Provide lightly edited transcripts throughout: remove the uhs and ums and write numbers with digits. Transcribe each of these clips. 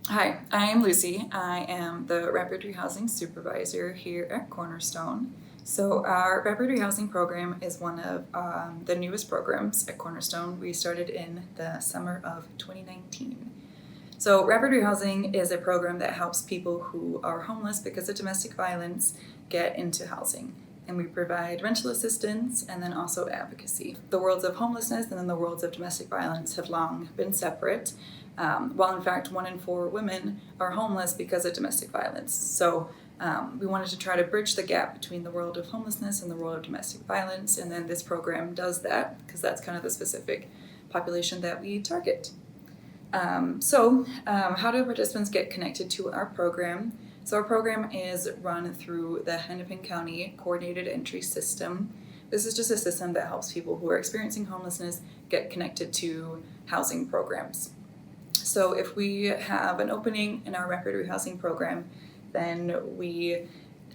Hi, I am Lucy. I am the Rapid Rehousing Supervisor here at Cornerstone. So, our Rapid Rehousing program is one of the newest programs at Cornerstone. We started in the summer of 2019. So, Rapid Rehousing is a program that helps people who are homeless because of domestic violence get into housing. And we provide rental assistance and then also advocacy. The worlds of homelessness and then the worlds of domestic violence have long been separate, while in fact 1 in 4 women are homeless because of domestic violence. So we wanted to try to bridge the gap between the world of homelessness and the world of domestic violence, and then this program does that because that's kind of the specific population that we target. How do participants get connected to our program? So our program is run through the Hennepin County Coordinated Entry System. This is just a system that helps people who are experiencing homelessness get connected to housing programs. So if we have an opening in our rapid rehousing program, then we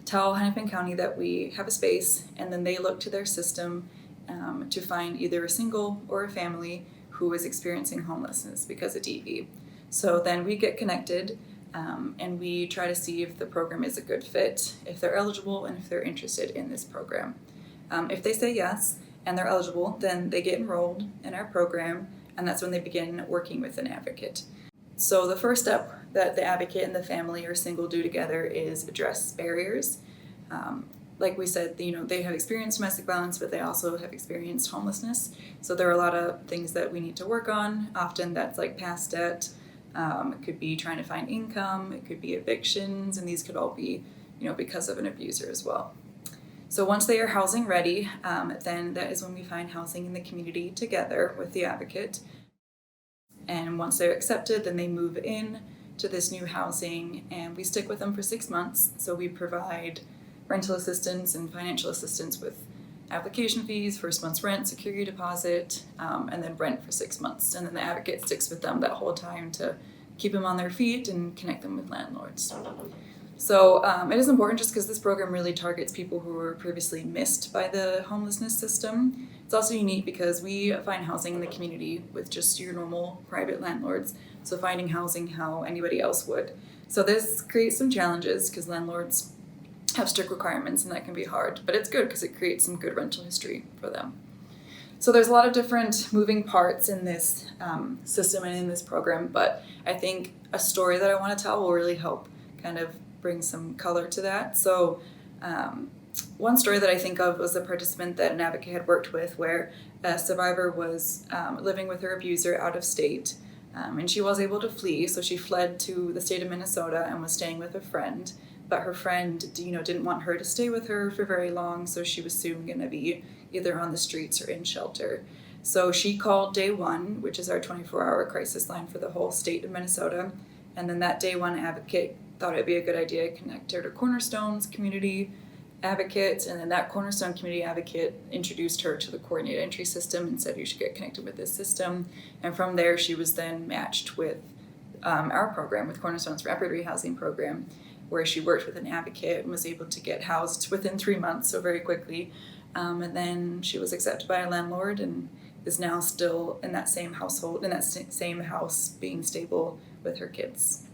tell Hennepin County that we have a space, and then they look to their system to find either a single or a family who is experiencing homelessness because of DV. So then we get connected and we try to see if the program is a good fit, if they're eligible, and if they're interested in this program. If they say yes and they're eligible, then they get enrolled in our program, and that's when they begin working with an advocate. So the first step that the advocate and the family or single do together is address barriers. Like we said, they have experienced domestic violence, but they also have experienced homelessness. So there are a lot of things that we need to work on. Often that's like past debt. It could be trying to find income. It could be evictions, and these could all be, because of an abuser as well. So once they are housing ready, then that is when we find housing in the community together with the advocate. And once they're accepted, then they move in to this new housing, and we stick with them for 6 months. So we provide rental assistance and financial assistance with application fees, first month's rent, security deposit, and then rent for 6 months. And then the advocate sticks with them that whole time to keep them on their feet and connect them with landlords. So it is important just because this program really targets people who were previously missed by the homelessness system. It's also unique because we find housing in the community with just your normal private landlords, so finding housing how anybody else would. So this creates some challenges because landlords have strict requirements, and that can be hard, but it's good because it creates some good rental history for them. So there's a lot of different moving parts in this system and in this program, but I think a story that I want to tell will really help kind of bring some color to that. So one story that I think of was a participant that an advocate had worked with where a survivor was living with her abuser out of state, and she was able to flee. So she fled to the state of Minnesota and was staying with a friend, but her friend didn't want her to stay with her for very long, so she was soon going to be either on the streets or in shelter. So she called Day One, which is our 24-hour crisis line for the whole state of Minnesota, and then that Day One advocate thought it'd be a good idea to connect her to Cornerstone's community advocate, and then that Cornerstone community advocate introduced her to the coordinated entry system and said you should get connected with this system. And from there she was then matched with our program, with Cornerstone's rapid rehousing program, where she worked with an advocate and was able to get housed within 3 months, so very quickly. And then she was accepted by a landlord and is now still in that same household, in that same house, being stable with her kids.